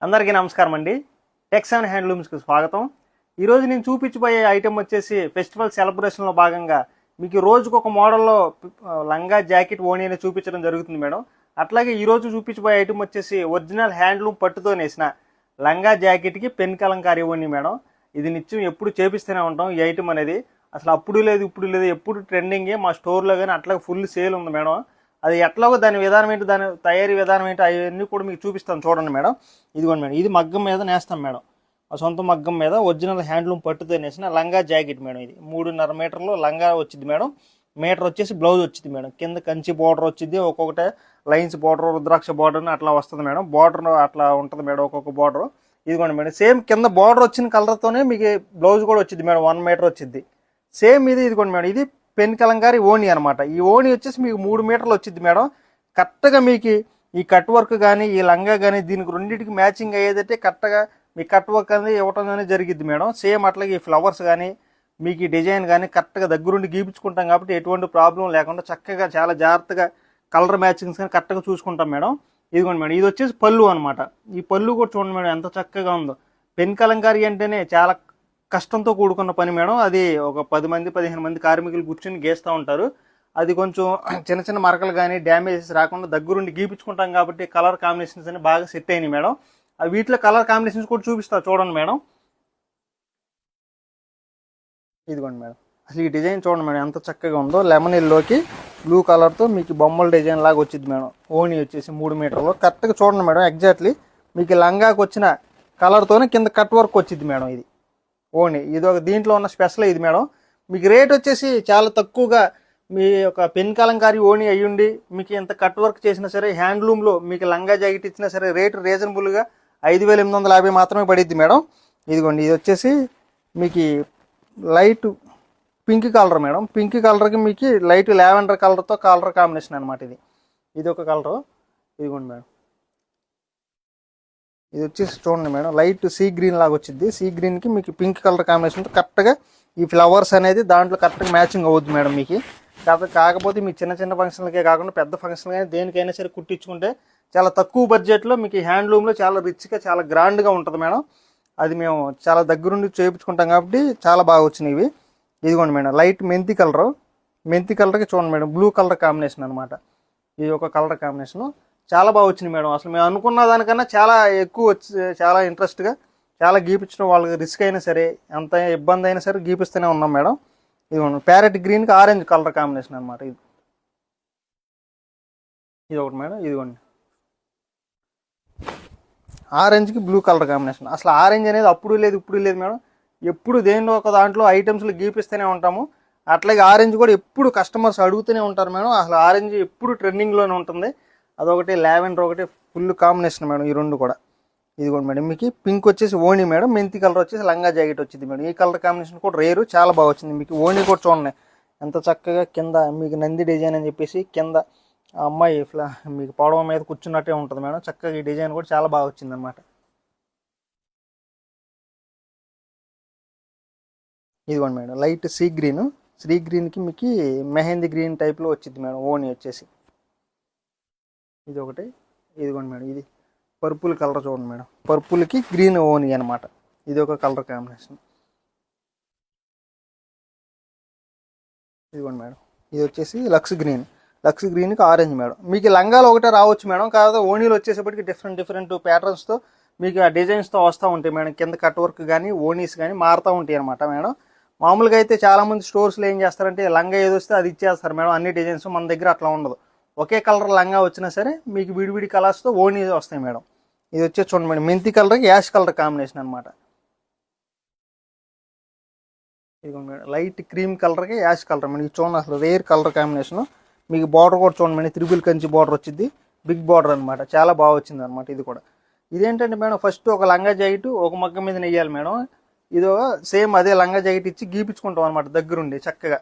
అందరికీ నమస్కారం అండి. టెక్స్ అండ్ హ్యాండ్లూమ్స్కి స్వాగతం. ఈరోజు నేను చూపించబోయే ఐటెం వచ్చేసి ఫెస్టివల్ సెలబ్రేషన్లో భాగంగా మీకు రోజుకు ఒక మోడల్లో లంగా జాకెట్ ఓణి అనేది చూపించడం జరుగుతుంది మేడం. అట్లాగే ఈరోజు చూపించబోయే ఐటెం వచ్చేసి ఒరిజినల్ హ్యాండ్లూమ్ పట్టుతో నేసిన లంగా జాకెట్కి పెన్ కలంకారీ ఓణి మేడం. ఇది నిత్యం ఎప్పుడు చేపిస్తూనే ఉంటాం. ఈ ఐటెం అనేది అసలు అప్పుడు లేదు ఇప్పుడు లేదు, ఎప్పుడు ట్రెండింగే. మా స్టోర్లో కానీ అట్లాగే ఫుల్ సేల్ ఉంది మేడం. అది ఎట్లాగో దాని విధానం ఏంటి, దాని తయారీ విధానం ఏంటి, అవన్నీ కూడా మీకు చూపిస్తాను చూడండి మేడం. ఇదిగోండి మేడం, ఇది మగ్గం మీద నేస్తాం మేడం. ఆ సొంత మగ్గం మీద ఒరిజినల్ హ్యాండ్లూమ్ పట్టుతో నేసిన లంగా జాకెట్ మేడం. ఇది 3.5 మీటర్లు లంగా వచ్చింది మేడం. మీటర్ వచ్చేసి బ్లౌజ్ వచ్చింది మేడం. కింద కంచి బార్డర్ వచ్చింది, ఒక్కొక్కటే లైన్స్ బార్డర్, రుద్రాక్ష బార్డర్ అని అట్లా వస్తుంది మేడం. బార్డర్ అట్లా ఉంటుంది మేడం ఒక్కొక్క బార్డర్. ఇదిగోండి మేడం, సేమ్ కింద బార్డర్ వచ్చిన కలర్తోనే మీకు బ్లౌజ్ కూడా వచ్చింది మేడం. 1 మీటర్ వచ్చింది సేమ్. ఇది ఇదిగోండి మేడం, ఇది పెన్ కలంకారీ ఓణి అనమాట. ఈ ఓణి వచ్చేసి మీకు 3 మీటర్లు వచ్చింది మేడం. కరెక్ట్గా మీకు ఈ కట్ వర్క్ కానీ ఈ లంగా కానీ దీనికి రెండింటికి మ్యాచింగ్ అయ్యేదంటే కరెక్ట్గా మీ కట్ వర్క్ అనేది ఇవ్వటం కానీ జరిగిద్ది మేడం. సేమ్ అట్లాగే ఈ ఫ్లవర్స్ కానీ మీకు ఈ డిజైన్ కానీ కరెక్ట్గా దగ్గరుండి గీపించుకుంటాం కాబట్టి ఎటువంటి ప్రాబ్లం లేకుండా చక్కగా చాలా జాగ్రత్తగా కలర్ మ్యాచింగ్స్ కానీ కరెక్ట్గా చూసుకుంటాం మేడం. ఇదిగోండి మేడం, ఇది వచ్చేసి పళ్ళు అనమాట. ఈ పళ్ళు కూడా చూడండి మేడం ఎంత చక్కగా ఉందో. పెన్ కలంకారీ అంటేనే చాలా కష్టంతో కూడుకున్న పని మేడం. అది ఒక 10 మంది 15 మంది కార్మికులు కూర్చొని గీస్తూ ఉంటారు. అది కొంచెం చిన్న చిన్న మరకలు కానీ డ్యామేజెస్ రాకుండా దగ్గరుండి గీపించుకుంటాం కాబట్టి కలర్ కాంబినేషన్స్ అని బాగా సెట్ అయినాయి మేడం. వీటిలో కలర్ కాంబినేషన్స్ కూడా చూపిస్తా చూడండి మేడం. ఇదిగోండి మేడం, అసలు ఈ డిజైన్ చూడండి మేడం ఎంత చక్కగా ఉందో. లెమన్ ఎల్లోకి బ్లూ కలర్తో మీకు బొమ్మల డిజైన్ లాగా వచ్చింది మేడం. ఓణి వచ్చేసి 3 మీటర్లు కరెక్ట్గా చూడండి మేడం. ఎగ్జాక్ట్లీ మీకు లంగాకి వచ్చిన కలర్తోనే కింద కట్ వర్క్ వచ్చింది మేడం. ఇది ఓణి, ఇది ఒక దీంట్లో ఉన్న స్పెషల్ ఇది మేడం. మీకు రేట్ వచ్చేసి చాలా తక్కువగా, మీ యొక్క పెన్ కలంకారీ ఓణి అయ్యుండి మీకు ఎంత కట్ వర్క్ చేసినా సరే హ్యాండ్లూమ్లో మీకు లంగా జాకెట్ ఇచ్చినా సరే రేటు రీజనబుల్గా 5,850 మాత్రమే పడిద్ది మేడం. ఇదిగోండి, ఇది వచ్చేసి మీకు light pink colour madam. Pink కలర్కి మీకు లైట్ లావెండర్ కలర్తో కలర్ కాంబినేషన్ అనమాట. ఇది ఒక కలరు. ఇదిగోండి మేడం, ఇది వచ్చేసి చూడండి మేడం లైట్ సీ గ్రీన్ లాగా వచ్చింది. సీ గ్రీన్కి మీకు పింక్ కలర్ కాంబినేషన్తో కరెక్ట్గా ఈ ఫ్లవర్స్ అనేది దాంట్లో కరెక్ట్గా మ్యాచింగ్ అవుద్ది మేడం. మీకు కాకపోతే మీకు చిన్న చిన్న ఫంక్షన్లకే కాకుండా పెద్ద ఫంక్షన్ కానీ దేనికైనా సరే కుట్టించుకుంటే చాలా తక్కువ బడ్జెట్లో మీకు హ్యాండ్లూమ్లో చాలా రిచ్గా చాలా గ్రాండ్గా ఉంటుంది మేడం. అది మేము చాలా దగ్గరుండి చేయించుకుంటాం కాబట్టి చాలా బాగా వచ్చినాయి ఇవి. ఇదిగోండి మేడం, లైట్ మెంతి కలరు. మెంతి కలర్కి చూడండి మేడం బ్లూ కలర్ కాంబినేషన్ అనమాట. ఇది ఒక కలర్ కాంబినేషను చాలా బాగా వచ్చింది మేడం. అసలు మేము అనుకున్న దానికన్నా చాలా ఎక్కువ వచ్చి చాలా ఇంట్రెస్ట్గా చాలా గీపించడం, వాళ్ళకి రిస్క్ అయినా సరే ఎంత ఇబ్బంది అయినా సరే గీపిస్తూనే ఉన్నాం మేడం. ఇదిగోండి ప్యారెట్ గ్రీన్కి ఆరెంజ్ కలర్ కాంబినేషన్ అనమాట. ఇది ఒకటి మేడం. ఇదిగోండి ఆరెంజ్కి బ్లూ కలర్ కాంబినేషన్. అసలు ఆరెంజ్ అనేది అప్పుడు లేదు ఇప్పుడు లేదు మేడం. ఎప్పుడు దేనిలో ఒక దాంట్లో ఐటమ్స్లో గీపిస్తూనే ఉంటాము. అట్లాగే ఆరెంజ్ కూడా ఎప్పుడు కస్టమర్స్ అడుగుతూనే ఉంటారు మేడం. అసలు ఆరెంజ్ ఎప్పుడు ట్రెండింగ్లోనే ఉంటుంది. అదొకటి లావెండర్ ఒకటి ఫుల్ కాంబినేషన్ మేడం. ఈ రెండు కూడా. ఇదిగోండి మేడం, మీకు పింక్ వచ్చేసి ఓణి మేడం. మెంతి కలర్ వచ్చేసి లంగా జాకెట్ వచ్చింది మేడం. ఈ కలర్ కాంబినేషన్ కూడా రేరు, చాలా బాగా వచ్చింది. మీకు ఓణి కూడా చూడండి ఎంత చక్కగా కింద మీకు నంది డిజైన్ అని చెప్పేసి కింద అమ్మాయి మీకు పడవ మీద కూర్చున్నట్టే ఉంటుంది మేడం. చక్కగా ఈ డిజైన్ కూడా చాలా బాగా వచ్చింది అనమాట. ఇదిగోండి మేడం, లైట్ సీ గ్రీన్కి మీకు మెహందీ గ్రీన్ టైప్లో వచ్చింది మేడం. ఓణి వచ్చేసి ఇది ఒకటి. ఇదిగోండి మేడం, ఇది పర్పుల్ కలర్ చూడండి మేడం. పర్పుల్కి గ్రీన్ ఓని అనమాట. ఇది ఒక కలర్ కాంబినేషన్. ఇదిగోండి మేడం, ఇది వచ్చేసి లక్స్ గ్రీన్కి ఆరెంజ్ మేడం. మీకు లంగాలు ఒకటే రావచ్చు మేడం, కాకపోతే ఓనీలు వచ్చేసేపటికి డిఫరెంట్ ప్యాటర్న్స్తో మీకు ఆ డిజైన్స్తో వస్తూ ఉంటాయి మేడం. కింద కట్ వర్క్ కానీ ఓనీస్ కానీ మారుతూ ఉంటాయి అనమాట మేడం. మామూలుగా అయితే చాలామంది స్టోర్స్లో ఏం చేస్తారంటే లంగా ఏది వస్తే అది ఇచ్చేస్తారు మేడం. అన్ని డిజైన్స్ మన దగ్గర అట్లా ఉండదు. ఒకే కలర్ లంగా వచ్చినా సరే మీకు విడివిడి కలర్స్తో ఓణీ వస్తాయి మేడం. ఇది వచ్చేసి చూడండి మేడం, మెంతి కలర్కి యాష్ కలర్ కాంబినేషన్ అనమాట. ఇదిగోండి మేడం, లైట్ క్రీమ్ కలర్కి యాష్ కలర్ మేడం. ఇది చూడండి అసలు రేర్ కలర్ కాంబినేషన్. మీకు బార్డర్ కూడా చూడండి మేడం, త్రిబుల్ కంచి బార్డర్ వచ్చింది, బిగ్ బార్డర్ అనమాట. చాలా బాగా వచ్చింది అనమాట. ఇది కూడా ఇదేంటంటే మేడం, ఫస్ట్ ఒక లంగా జాకెట్ ఒక మగ్గం మీద నెయ్యాలి మేడం. ఇదో సేమ్ అదే లంగా జాకెట్ ఇచ్చి గీపించుకుంటాం అనమాట దగ్గరుండి చక్కగా.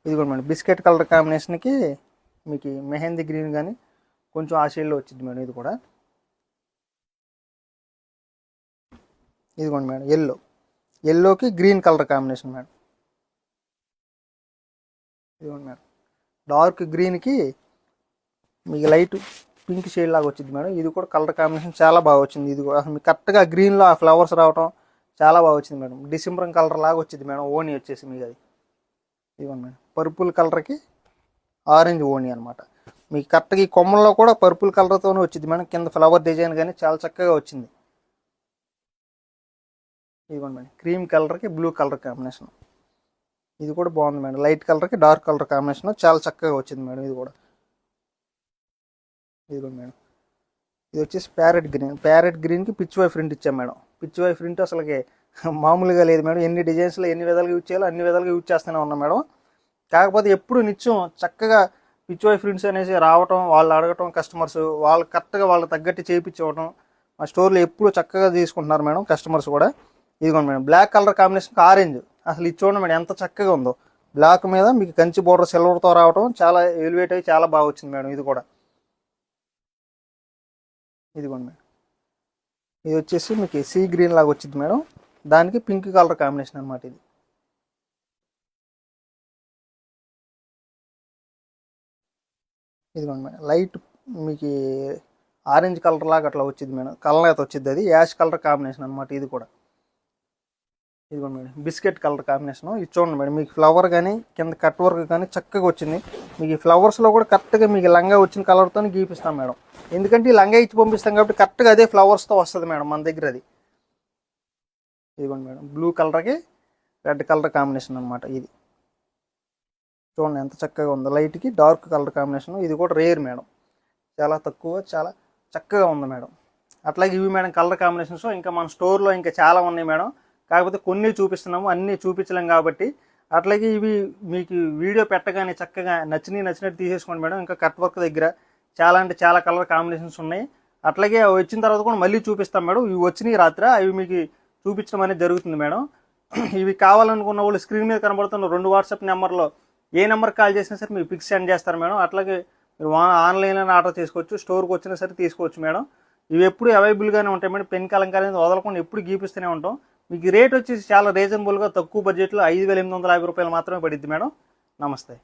ఇది కూడా మేడం బిస్కెట్ కలర్ కాంబినేషన్కి మీకు మెహందీ గ్రీన్ కానీ కొంచెం ఆ షేడ్లో వచ్చింది మేడం. ఇది కూడా ఇదిగోండి మేడం, ఎల్లోకి గ్రీన్ కలర్ కాంబినేషన్ మేడం. ఇదిగోండి మేడం, డార్క్ గ్రీన్కి మీకు లైట్ పింక్ షేడ్ లాగా వచ్చింది మేడం. ఇది కూడా కలర్ కాంబినేషన్ చాలా బాగా వచ్చింది. ఇది కూడా మీకు కరెక్ట్గా గ్రీన్లో ఆ ఫ్లవర్స్ రావటం చాలా బాగా వచ్చింది మేడం. డిసెంబర్ కలర్ లాగా వచ్చింది మేడం. ఓనీ వచ్చేసి మీకు అది ఇదిగోండి మేడం, పర్పుల్ కలర్కి ఆరెంజ్ ఓనీ అనమాట. మీకు కరెక్ట్గా ఈ కొమ్మల్లో కూడా పర్పుల్ కలర్తోనే వచ్చింది మేడం. కింద ఫ్లవర్ డిజైన్ కానీ చాలా చక్కగా వచ్చింది. ఇదిగోండి మేడం, క్రీమ్ కలర్కి బ్లూ కలర్ కాంబినేషన్. ఇది కూడా బాగుంది మేడం. లైట్ కలర్కి డార్క్ కలర్ కాంబినేషన్ చాలా చక్కగా వచ్చింది మేడం. ఇది కూడా ఇదిగోండి మేడం, ఇది వచ్చేసి ప్యారెట్ గ్రీన్కి పిచ్ వై ప్రింట్ ఇచ్చాం మేడం. పిచ్ వై ప్రింట్ అసలుకి మామూలుగా లేదు మేడం. ఎన్ని డిజైన్స్లో ఎన్ని విధాలుగా యూజ్ చేయాలో అన్ని విధాలుగా యూజ్ చేస్తూనే ఉన్నాం మేడం. కాకపోతే ఎప్పుడు నిత్యం చక్కగా పిచ్ వై ప్రింట్స్ అనేసి రావటం, వాళ్ళు అడగటం, కస్టమర్స్ వాళ్ళు కరెక్ట్గా వాళ్ళకి తగ్గట్టు చేయించుకోవటం మా స్టోర్లో ఎప్పుడు చక్కగా తీసుకుంటున్నారు మేడం కస్టమర్స్ కూడా. ఇదిగోండి madam, black colour combination orange. అసలు ఇది చూడండి మేడం ఎంత చక్కగా ఉందో. బ్లాక్ మీద మీకు కంచి బోర్డర్ సిల్వర్తో రావటం చాలా ఎలివేట్ అయ్యి చాలా బాగా వచ్చింది మేడం. ఇది కూడా ఇదిగోండి మేడం, ఇది వచ్చేసి మీకు సీ గ్రీన్ లాగా వచ్చింది మేడం. దానికి పింక్ కలర్ కాంబినేషన్ అనమాట. ఇది ఇదిగోండి మేడం, లైట్ మీకు ఆరెంజ్ కలర్ లాగా అట్లా వచ్చింది మేడం. కలర్ అయితే వచ్చింది, అది యాష్ కలర్ కాంబినేషన్ అనమాట. ఇది కూడా ఇదిగోండి మేడం, బిస్కెట్ కలర్ కాంబినేషన్. ఇది చూడండి మేడం, మీకు ఫ్లవర్ కానీ కింద కట్ వర్క్ కానీ చక్కగా వచ్చింది. మీకు ఈ ఫ్లవర్స్లో కూడా కరెక్ట్గా మీకు లంగా వచ్చిన కలర్తో గీపిస్తాం మేడం. ఎందుకంటే ఈ లంగా ఇచ్చి పంపిస్తాం కాబట్టి కరెక్ట్గా అదే ఫ్లవర్స్తో వస్తుంది మేడం మన దగ్గర. అది ఇదిగోండి మేడం, బ్లూ కలర్కి రెడ్ కలర్ కాంబినేషన్ అనమాట. ఇది చూడండి ఎంత చక్కగా ఉందో. లైట్కి డార్క్ కలర్ కాంబినేషన్. ఇది కూడా రేర్ మేడం, చాలా తక్కువ, చాలా చక్కగా ఉంది మేడం. అట్లాగే ఇవి మేడం కలర్ కాంబినేషన్స్ ఇంకా మన స్టోర్లో ఇంకా చాలా ఉన్నాయి మేడం. కాకపోతే కొన్ని చూపిస్తున్నాము, అన్నీ చూపించలేం కాబట్టి. అట్లాగే ఇవి మీకు వీడియో పెట్టగానే చక్కగా నచ్చినట్టు తీసేసుకోండి మేడం. ఇంకా కట్ వర్క్ దగ్గర చాలా అంటే చాలా కలర్ కాంబినేషన్స్ ఉన్నాయి. అట్లాగే అవి వచ్చిన తర్వాత కూడా మళ్ళీ చూపిస్తాం మేడం. ఇవి వచ్చినాయి రాత్రి, అవి మీకు చూపించడం అనేది జరుగుతుంది మేడం. ఇవి కావాలనుకున్న వాళ్ళు స్క్రీన్ మీద కనబడుతున్న 2 వాట్సాప్ నెంబర్లో ఏ నెంబర్కి కాల్ చేసినా సరే మీకు పిక్స్ సెండ్ చేస్తారు మేడం. అట్లాగే మీరు ఆన్లైన్లో ఆర్డర్ చేసుకోవచ్చు, స్టోర్కి వచ్చినా సరే తీసుకోవచ్చు మేడం. ఇవి ఎప్పుడు అవైలబుల్గానే ఉంటాయి మేడం. పెన్ కలంకారీ అనేది వదలకుండా ఎప్పుడు గీపిస్తూనే ఉంటాం. మీకు రేట్ వచ్చేసి చాలా రీజనబుల్గా తక్కువ బడ్జెట్లో 5,850 రూపాయలు మాత్రమే పడుద్ది మేడం. నమస్తే.